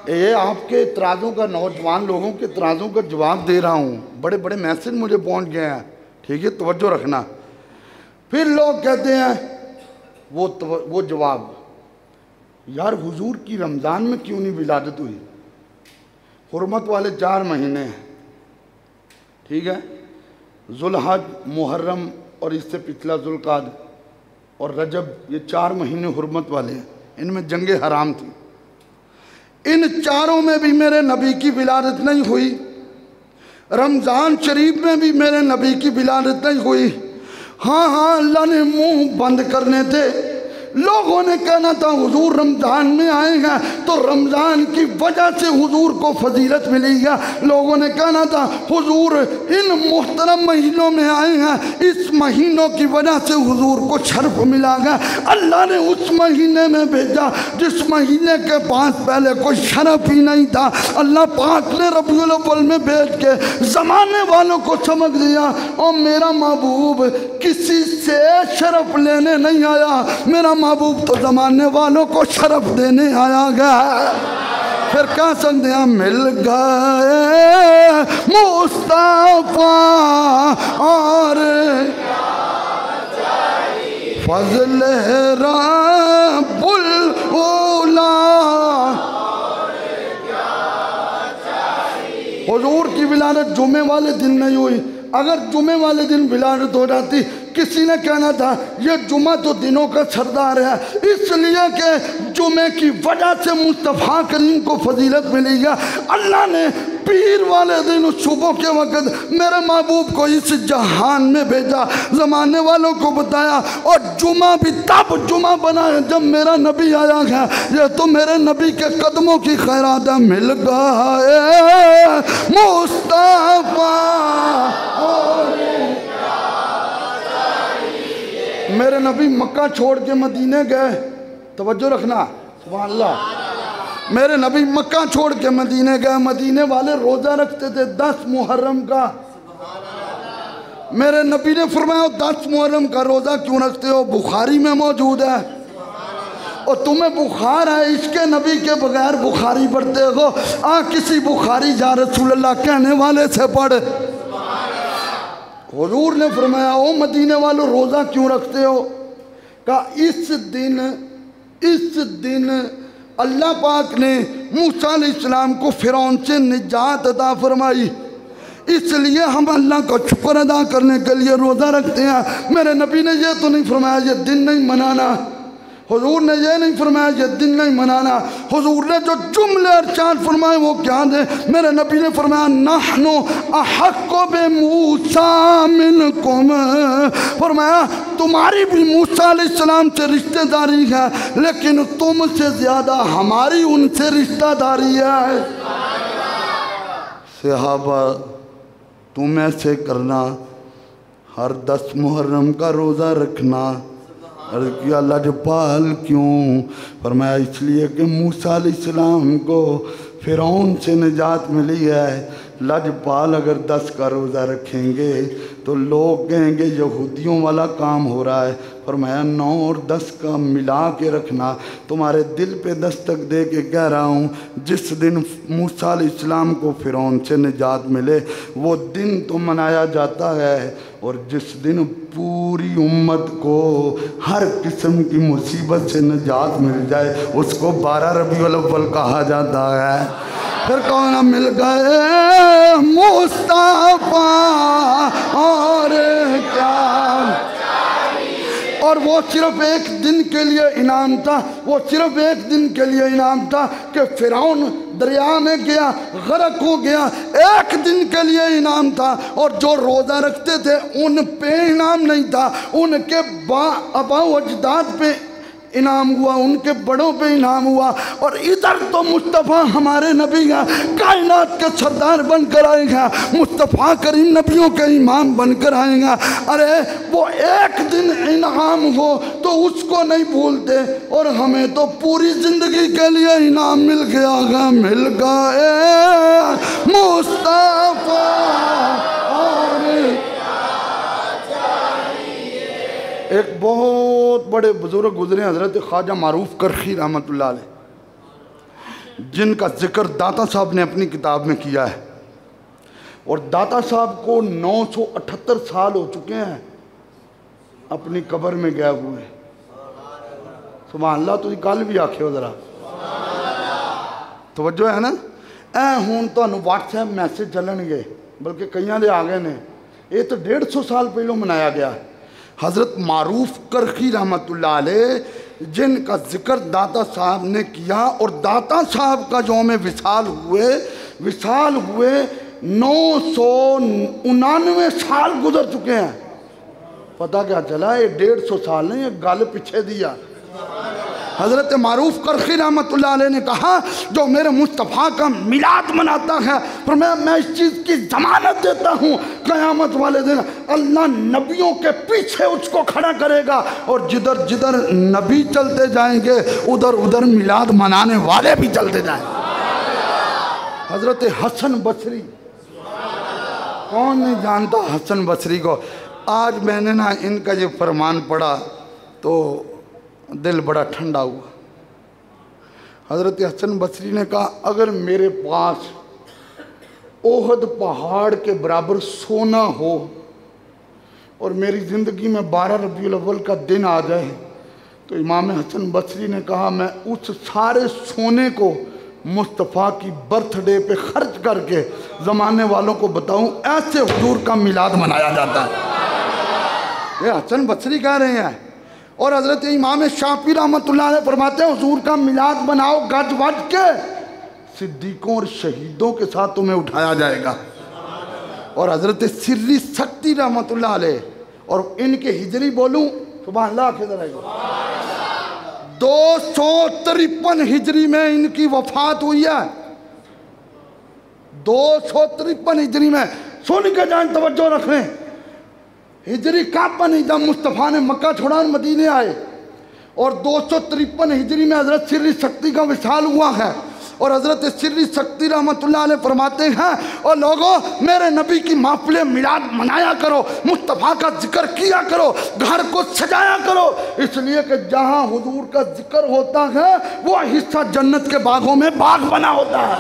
ये आपके इतराज़ों का, नौजवान लोगों के इतराज़ों का जवाब दे रहा हूँ, बड़े बड़े मैसेज मुझे पहुँच गए हैं, ठीक है, तवज्जो रखना। फिर लोग कहते हैं वो जवाब, यार हुजूर की रमज़ान में क्यों नहीं विलादत हुई? हुर्मत वाले 4 महीने हैं, ठीक है, जुल्हज, मुहर्रम और इससे पिछला जुल्काद और रजब, ये 4 महीने हुर्मत वाले हैं, इनमें जंगे हराम थी। इन चारों में भी मेरे नबी की विलादत नहीं हुई। रमज़ान शरीफ में भी मेरे नबी की विलादत नहीं हुई। हाँ हाँ, अल्लाह ने मुंह बंद करने थे। लोगों ने कहना था हुजूर रमज़ान में आए हैं तो रमज़ान की वजह से हुजूर को फजीलत मिलेगी। लोगों ने कहना था हुजूर इन मुहतरम महीनों में आए हैं, इस महीनों की वजह से हुजूर को शर्फ मिलेगा। अल्लाह ने उस महीने में भेजा जिस महीने के पास पहले कोई शर्फ ही नहीं था। अल्लाह पाक ने रबीउल अव्वल में भेज के ज़माने वालों को समझ दिया, और मेरा महबूब किसी से शर्फ लेने नहीं आया, मेरा महबूब तो जमाने वालों को शरफ देने आया गया। फिर कह सकते हैं मिल गए मुस्तफा और फजल रब्बुल उला। हुजूर की विलादत जुमे वाले दिन नहीं हुई। अगर जुमे वाले दिन विलादत हो जाती, किसी ने कहना था ये जुमा तो दिनों का सरदार है, इसलिए कि जुमे की वजह से मुस्तफ़ा करीम को फजीलत मिलेगी। अल्लाह ने पीर वाले दिन सुबह के वक़्त मेरे महबूब को इस जहान में भेजा, ज़माने वालों को बताया, और जुमा भी तब जुमा बना जब मेरा नबी आया है। ये तो मेरे नबी के कदमों की खैरात है। मिल गए मुस्तफ़ा मेरे नबी मक्का छोड़ के मदीने गए, तवज्जो रखना, सुभान अल्लाह। मेरे नबी मक्का छोड़ के मदीने गए। मदीने वाले रोज़ा रखते थे 10 मुहर्रम का। मेरे नबी ने फरमाया 10 मुहर्रम का रोज़ा क्यों रखते हो? बुखारी में मौजूद है। और तुम्हें बुखार है, इसके नबी के बगैर बुखारी पढ़ते हो? किसी बुखारी जा रसूल अल्लाह कहने वाले से पढ़। हुजूर ने फरमाया ओ मदीने वालों रोज़ा क्यों रखते हो? कहा इस दिन अल्लाह पाक ने मूसा अलैहिस्सलाम को फिरौन से निजात अता फरमाई, इसलिए हम अल्लाह का शुक्र अदा करने के लिए रोज़ा रखते हैं। मेरे नबी ने यह तो नहीं फरमाया ये दिन नहीं मनाना, हुजूर ने यह नहीं फरमाया ये दिन नहीं मनाना। हुजूर ने जो जुमले अरशाद फरमाए वो क्या थे? मेरे नबी ने फरमाया नहनु अहक्कु बिमूसा मिनकुम, फरमाया तुम्हारी भी मूसा अलैहिस्सलाम से रिश्तेदारी है, लेकिन तुमसे ज़्यादा हमारी उनसे रिश्तेदारी है। सहाबा तुम ऐसे करना, हर 10 मुहर्रम का रोज़ा रखना। अर्ज़ किया लजपाल क्यों? फरमाया इसलिए कि मूसा अलैहिस्सलाम को फ़िरौन से निजात मिली है। लजपाल अगर 10 का रोज़ा रखेंगे तो लोग कहेंगे यहूदियों वाला काम हो रहा है। फरमाया 9 और 10 का मिला के रखना, तुम्हारे दिल पे दस्तक दे के कह रहा हूँ, जिस दिन मूसा अलैहिस्सलाम को फिरौन से निजात मिले वो दिन तो मनाया जाता है, और जिस दिन पूरी उम्मत को हर किस्म की मुसीबत से निजात मिल जाए उसको 12 रबीउल अव्वल कहा जाता है। फिर कौन मिल गए मुस्तफा और क्या, और वो सिर्फ एक दिन के लिए इनाम था, वो सिर्फ एक दिन के लिए इनाम था कि फिरौन दरिया में गया, गर्क हो गया, एक दिन के लिए इनाम था। और जो रोज़ा रखते थे उन पे इनाम नहीं था, उनके आबा अजदाद पे इनाम हुआ, उनके बड़ों पे इनाम हुआ। और इधर तो मुस्तफ़ा हमारे नबी हैं, कायनात के सरदार बनकर आएगा, मुस्तफ़ा करीम नबियों के इमाम बनकर आएगा। अरे वो एक दिन इनाम हो तो उसको नहीं भूलते, और हमें तो पूरी ज़िंदगी के लिए इनाम मिल गया, मिल गए मुस्तफ़ा। एक बहुत बड़े बुजुर्ग गुजरे हज़रत ख्वाजा मारूफ करखी रहमतुल्लाह अलैह, जिनका जिक्र दाता साहब ने अपनी किताब में किया है। और दाता साहब को 978 साल हो चुके हैं अपनी कब्र में गए हुए। सुभान अल्लाह, तुम कल भी आखे ज़रा तवज्जो है ना। ऐ हूँ तो व्हाट्सएप मैसेज चलनगे, बल्कि कई दे आ गए ने, ये तो 150 साल पहलों मनाया गया है। हज़रत मारूफ करखी रहमतुल्लाह अलैह जिनका जिक्र दाता साहब ने किया, और दाता साहब का जो में विसाल हुए 999 साल गुजर चुके हैं। पता क्या चला, ये 150 साल नहीं, ये गल पीछे दिया। हज़रत मारूफ करखी रहमतुल्लाह अलैह ने कहा, जो मेरे मुस्तफ़ा का मिलाद मनाता है, पर मैं इस चीज़ की ज़मानत देता हूँ, क़यामत वाले दिन अल्लाह नबियों के पीछे उसको खड़ा करेगा, और जिधर जिधर नबी चलते जाएंगे उधर उधर मिलाद मनाने वाले भी चलते जाएंगे। हज़रत हसन बसरी, कौन नहीं जानता हसन बसरी को। आज मैंने ना इनका ये फरमान पढ़ा तो दिल बड़ा ठंडा हुआ। हज़रत हसन बसरी ने कहा, अगर मेरे पास ओहद पहाड़ के बराबर सोना हो और मेरी ज़िंदगी में 12 रबीउल अव्वल का दिन आ जाए, तो इमाम हसन बसरी ने कहा, मैं उस सारे सोने को मुस्तफ़ा की बर्थडे पे खर्च करके ज़माने वालों को बताऊं, ऐसे हुजूर का मिलाद मनाया जाता है। ये हसन बसरी कह रहे हैं। और हज़रत इमाम शाफी रहमतुल्लाह अलैह फरमाते हैं, हुजूर का मिलाद बनाओ गज वज के, सिद्दीकों और शहीदों के साथ तुम्हें उठाया जाएगा। और हज़रत सिर्री सख्ती रहमतुल्लाह अलैह, और इनके हिजरी बोलूं, सुभान अल्लाह, 253 हिजरी में इनकी वफात हुई है। 253 हिजरी में, सुन के जान तवज्जो रख लें। हिजरी कब बनी? जब मुस्तफ़ा ने मक्का छोड़ा और मदीने आए। और 253 हिजरी में हज़रत सिर्री सख्ती का विसाल हुआ है। और हज़रत सिर्री सख्ती रहमतुल्लाह अलैह फरमाते हैं, और लोगों मेरे नबी की महफिल मिलाद मनाया करो, मुस्तफ़ा का जिक्र किया करो, घर को सजाया करो, इसलिए कि जहाँ हुजूर का जिक्र होता है वो हिस्सा जन्नत के बागों में बाग बना होता है।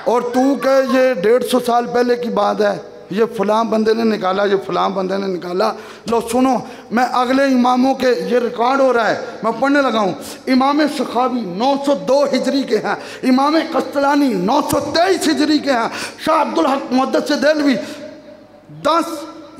और तू कह ये 150 साल पहले की बात है, ये फ़लाँ बंदे ने निकाला, ये फ़लाँ बंदे ने निकाला। लो सुनो, मैं अगले इमामों के, ये रिकॉर्ड हो रहा है, मैं पढ़ने लगा हूँ। इमाम सखावी 902 हिजरी के हैं, इमाम कस्तलानी 923 हिजरी के हैं, शाह अब्दुल हक मुहद्दिस देलवी 10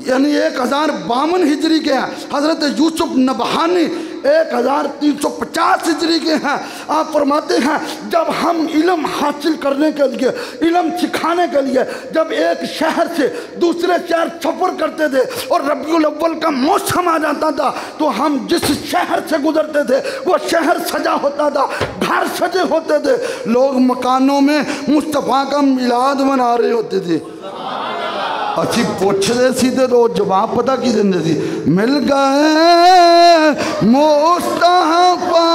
यानी 1052 हिजरी के हैं, हज़रत यूसुफ नबहानी 1350 हिजरी के हैं। आप फरमाते हैं, जब हम इल्म हासिल करने के लिए, इल्म सिखाने के लिए जब एक शहर से दूसरे शहर सफ़र करते थे और रबीउल अव्वल का मौसम आ जाता था, तो हम जिस शहर से गुजरते थे वो शहर सजा होता था, घर सजे होते थे, लोग मकानों में मुस्तफ़ा का मिलाद मना रहे होते थे। अच्छी पूछते सीधे तो जवाब पता की देंगे थी, मिल गए मुस्तफ़ा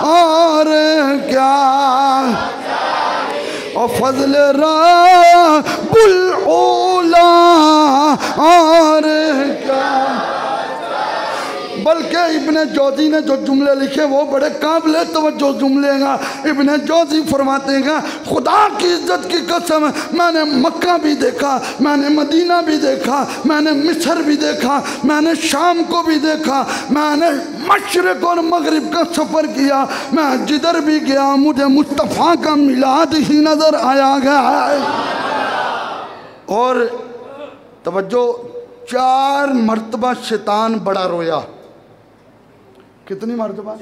और क्या, और फजल रब्बुल उला और क्या। बल्कि इब्ने जौज़ी ने जो जुमले लिखे वो बड़े काबिल तवज्जो जुमले हैं। इब्ने जौज़ी फरमाते हैं खुदा की इज्जत की कसम, मैंने मक्का भी देखा, मैंने मदीना भी देखा, मैंने मिस्र भी देखा, मैंने शाम को भी देखा, मैंने मशरिक और मगरिब का सफ़र किया। मैं जिधर भी गया मुझे मुस्तफ़ा का मिलाद ही नज़र आया गया है। और तवज्जो, 4 मरतबा शैतान बड़ा रोया। कितनी मरतबा?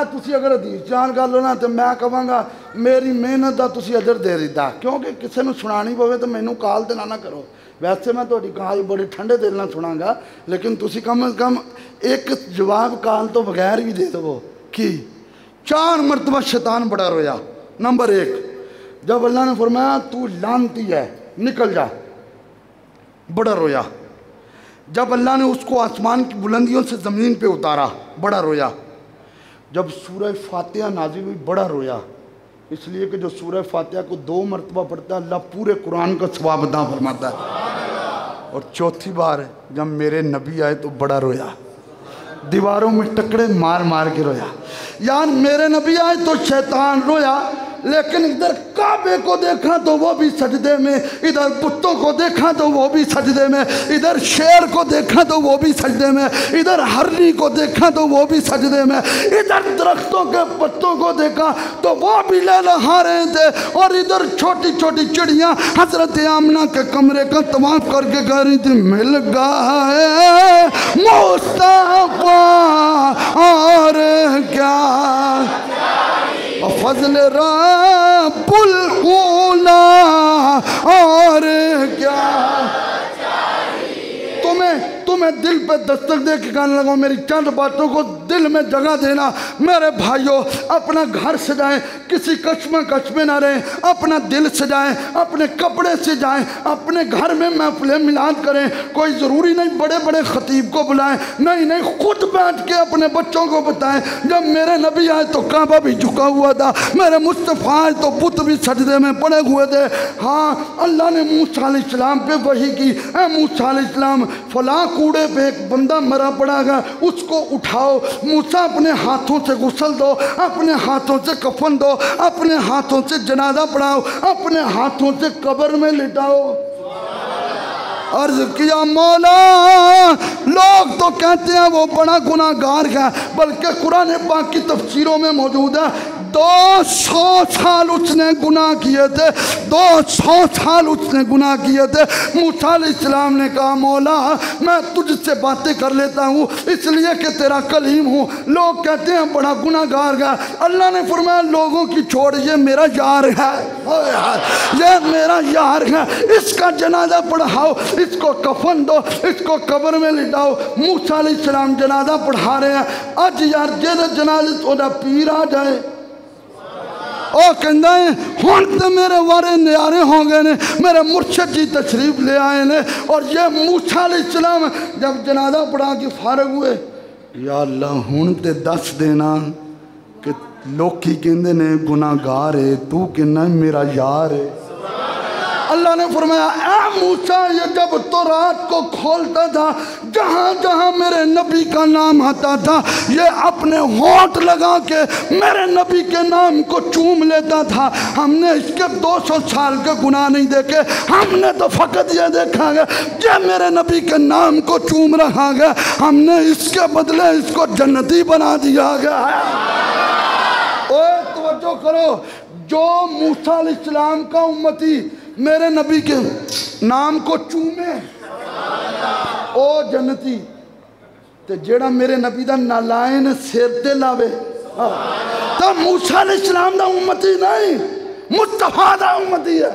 तुसी अगर हदीस जान कर लो ना तो मैं कहूँगा मेरी मेहनत का तुसी अजर दे दिता, क्योंकि किसी को सुनानी पवे तो मैनू काल तो ना करो। वैसे मैं थोड़ी काल बड़े ठंडे दिल ना सुनागा, लेकिन तुसी कम अज़ कम एक जवाब काल तो बगैर भी दे दो कि 4 मरतबा शैतान बड़ा रोया। नंबर 1, जब अल्लाह ने फरमाया तू लानती है निकल जा, बड़ा रोया। जब अल्लाह ने उसको आसमान की बुलंदियों से ज़मीन पे उतारा, बड़ा रोया। जब सूरह फातिहा नाज़िल हुई, बड़ा रोया। इसलिए कि जो सूरह फातिहा को 2 मरतबा पढ़ता है अल्लाह पूरे कुरान का सवाब अता फरमाता है। और चौथी बार जब मेरे नबी आए तो बड़ा रोया, दीवारों में टकरे मार मार के रोया। यार मेरे नबी आए तो शैतान रोया, लेकिन इधर काबे को देखा तो वो भी सजदे में, इधर बुतों को देखा तो वो भी सजदे में, इधर शेर को देखा तो वो भी सजदे में, इधर हरनी को देखा तो वो भी सजदे में, इधर दरख्तों के पत्तों को देखा तो वो भी लहलहा रहे थे, और इधर छोटी छोटी चिड़ियाँ हजरत आमना के कमरे का तवाफ करके कह रही थी मिल गए मुस्तफा और क्या फजल रब्बुल ऊला और क्या। तुम्हें दिल पे दस्तक दे के कहने लगा मेरी चंद बातों को दिल में जगह देना। मेरे भाइयों, अपना घर सजाएं, किसी कश्मकश में ना रहें, अपना दिल सजाएं, अपने कपड़े सजाएं, अपने घर में महफिल मिलाद करें। कोई ज़रूरी नहीं बड़े बड़े खतीब को बुलाएं, नहीं, खुद बैठ के अपने बच्चों को बताएं जब मेरे नबी आए तो काबा भी झुका हुआ था, मेरे मुस्तफ़ा आए तो बुत भी सजदे में पड़े हुए थे। हाँ, अल्लाह ने मूसा अलैहिस्सलाम पे वही की, ऐ मूसा अलैहिस्सलाम फलां कूड़े पे एक बंदा मरा पड़ा है, उसको उठाओ। मूसा अपने हाथों से गुस्ल दो, अपने हाथों से कफन दो, अपने हाथों से जनाजा पढ़ाओ, अपने हाथों से कब्र में लिटाओ। अर्ज किया मौला, लोग तो कहते हैं वो बड़ा गुनाहगार है, बल्कि कुरान पाक की तफसीरों में मौजूद है 200 साल उसने गुनाह किए थे, 200 साल उसने गुनाह किए थे। मूसा अलैहिस्सलाम ने कहा मौला मैं तुझसे बातें कर लेता हूँ इसलिए कि तेरा कलीम हूँ, लोग कहते हैं बड़ा गुनाहगार है। अल्लाह ने फरमाया लोगों की छोड़, ये मेरा यार है, ये मेरा यार है, इसका जनाजा पढ़ाओ, इसको कफन दो, इसको कब्र में लिटाओ। मूसा अलैहिस्सलाम जनाजा पढ़ा रहे हैं। अज यार जेदे जनाजे थोड़ा पीर आ जाए ओ कहता है हुण तो मेरे वारे न्यारे हो गए ने, मेरे मुर्शद जी तशरीफ ले आए ने। और ये मूसा अलैहिस्सलाम जब जनाजा पढ़ा के फारग हुए, या अल्लाह हुण ते दस देना कि लोकी कहंदे ने गुनाहगार है, तू कहना मेरा यार है। अल्लाह ने फरमाया ऐ मूसा, ये जब तो रात को खोलता था जहाँ जहाँ मेरे नबी का नाम आता था ये अपने होंठ लगा के मेरे नबी के नाम को चूम लेता था। हमने इसके 200 साल के गुनाह नहीं देखे, हमने तो फ़कत ये देखा है ये मेरे नबी के नाम को चूम रहा है, हमने इसके बदले इसको जन्नती बना दिया गया है। ओए तवज्जो करो, जो मूसा अलैहिस्सलाम का उम्मती मेरे नबी के नाम को चूमे ओ जन्नती, ते जेड़ा मेरे नबी दा नालायन सिर ते लावे तो मूसा अलैहिस्सलाम दा उम्मती नहीं, मुस्तफा दा उम्मती है।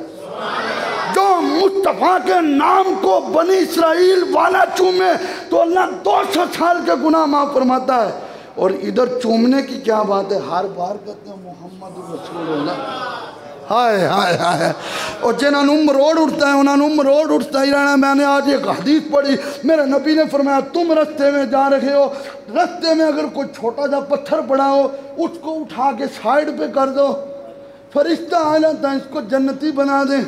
जो मुस्तफा के नाम को बनी इस्राइल वाला चूमे तो अल्लाह 200 साल के गुनाह माफ फरमाता है। और इधर चूमने की क्या बात है, हर बार कहते हैं मोहम्मद रसूलुल्लाह। हाय हाय हाय, और जिन्होंने मरोड़ उठता है उन्होंने मरोड़ उठता ही रहना। मैंने आज एक हदीस पढ़ी, मेरे नबी ने फरमाया तुम रास्ते में जा रहे हो, रास्ते में अगर कोई छोटा सा पत्थर पड़ा हो उसको उठा के साइड पे कर दो, फरिश्ता आ जाता है इसको जन्नती बना दे।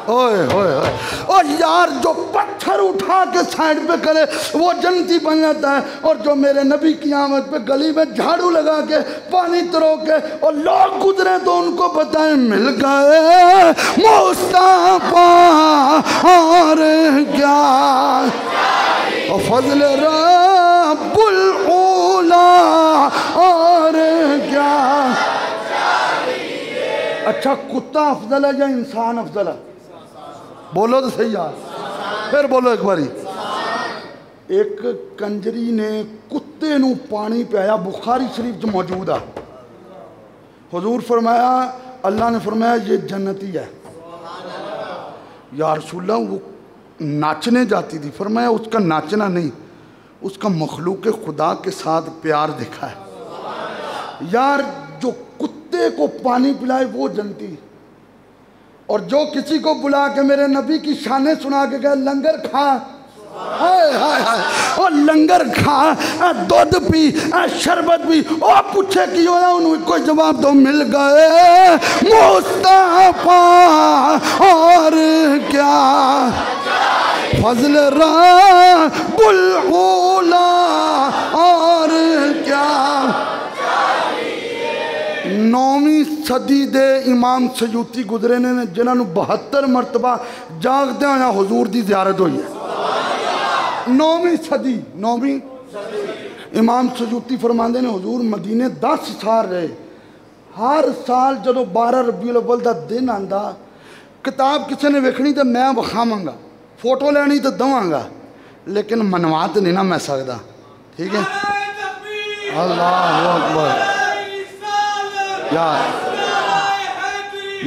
ओए ओए ओए ओ यार, जो पत्थर उठा के साइड पे करे वो जन्नती बन जाता है, और जो मेरे नबी की आमद पे गली में झाड़ू लगा के पानी तरो के और लोग गुजरे तो उनको बताए मिल गए मुस्तफा और क्या और फजल रब्बुल उला और क्या। अच्छा, कुत्ता अफजल है या इंसान अफजल है? बोलो तो सही यार, फिर बोलो एक बारी। एक कंजरी ने कुत्ते नू पानी पियाया, बुखारी शरीफ च मौजूद है। हुजूर फरमाया, अल्लाह ने फरमाया ये जन्नती है। या रसूलल्लाह, वो नाचने जाती थी। फरमाया उसका नाचना नहीं, उसका मखलूक खुदा के साथ प्यार दिखा है। यार, जो कुत्ते को पानी पिलाए वो जन्नती, और जो किसी को बुला के मेरे नबी की शाने सुना के गए लंगर खा, हाय हाय हाय, और लंगर खा, दूध पी, शरबत पी, और पूछे कि उनको जवाब दो मिल गए मुस्तफा और क्या फजल रब्बुल उला और क्या। 9वीं सदी दे इमाम सयूती गुजरे ने जिन्होंने 72 मरतबा जागदे होया हुजूर की ज़ियारत हुई है। 9वीं सदी, 9वीं इमाम सयूती फरमाते ने हुजूर मदीने 10 साल रहे। हर साल जो 12 रबीउल अव्वल का दिन आता, किताब किसी ने वेखनी तो मैं विखावांगा, फोटो लेनी तो दवांगा, लेकिन मनवा तो नहीं ना मैं सकता। ठीक है, अल्लाह अकबर।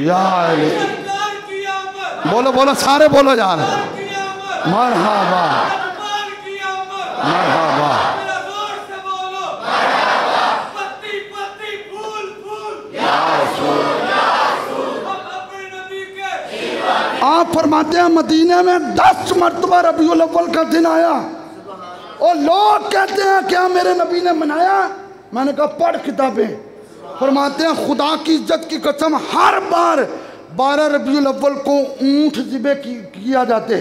यार बोलो बोलो, सारे बोलो यार, मरहबा मरहबा। आप फरमाते हैं मदीने में 10 मरतबा रबीउल अव्वल का दिन आया, और लोग कहते हैं क्या मेरे नबी ने मनाया? मैंने कहा पढ़ किताबें। फरमाते हैं खुदा की इज्जत की कसम, हर बार 12 रबीउल अव्वल को ऊँट ज़िबे किया जाते,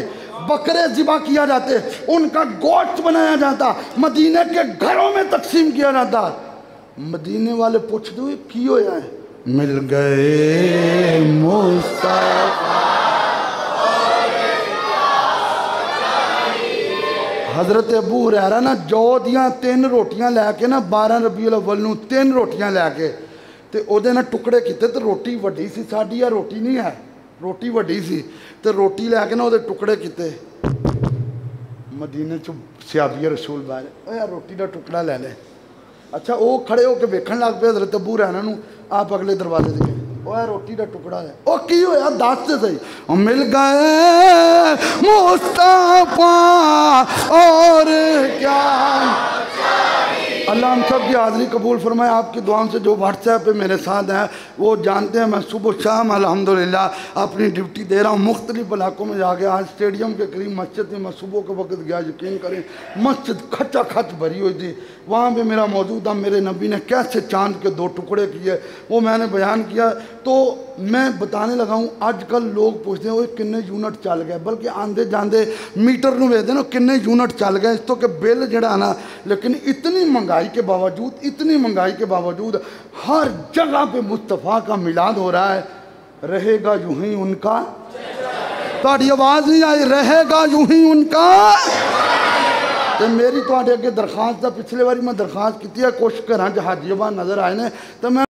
बकरे ज़िबा किया जाते, उनका गोश्त बनाया जाता, मदीने के घरों में तकसीम किया जाता। मदीने वाले पूछते हुए की होया है? मिल गए मुस्तफा। हज़रत अबू हुरैरा ना जौ दियाँ 3 रोटियां लैके ना 12 रबीउल अव्वल नूं 3 रोटियां लैके ते ओदे ना टुकड़े किते, तो रोटी वड्डी सी, साडी आ रोटी नहीं है, रोटी वड्डी सी, तो रोटी लैके ना ओदे टुकड़े किते। मदीने च सियाबी रसूल बाहर, यार रोटी का टुकड़ा ले ले। अच्छा, वो खड़े होकर वेखण लग पे हज़रत अबू हुरैरा नूं, आप अगले दरवाजे से गए, ओए रोटी का टुकड़ा है, ओ की होया दस ते सही। मिल गए मुस्तफा और क्या। अल्लाह हम सब की हाज़िरी कबूल फरमाए। आपकी दुआओं से जो व्हाट्सएप पे मेरे साथ हैं वो जानते हैं मैं सुबह शाम अल्हम्दुलिल्लाह अपनी ड्यूटी दे रहा हूँ। मुख्तलिफ इलाकों में जाके, आज स्टेडियम के करीब मस्जिद में मैं सुबह के वक्त गया, यकीन करें मस्जिद खचा खच भरी हुई थी। वहाँ पे मेरा मौजूद था, मेरे नबी ने कैसे चांद के 2 टुकड़े किए वो मैंने बयान किया। तो मैं बताने लगा हूँ, आजकल लोग पूछते हैं वो किन्ने यूनिट चल गए, बल्कि आंदे जाते मीटर में वेखते ना किन्ने यूनिट चल गए, इस तो कि बिल जड़ा ना। लेकिन इतनी महंगाई के बावजूद, इतनी महंगाई के बावजूद हर जगह पे मुस्तफ़ा का मिलाद हो रहा है। रहेगा यूं ही उनका, ताड़ी आवाज़ नहीं आई, रहेगा यूं ही उनका। तो मेरी तो अगे दरखास्त, पिछले बारी मैं दरखास्त की है, कुछ घर हाजी नज़र आए ने, तो मैं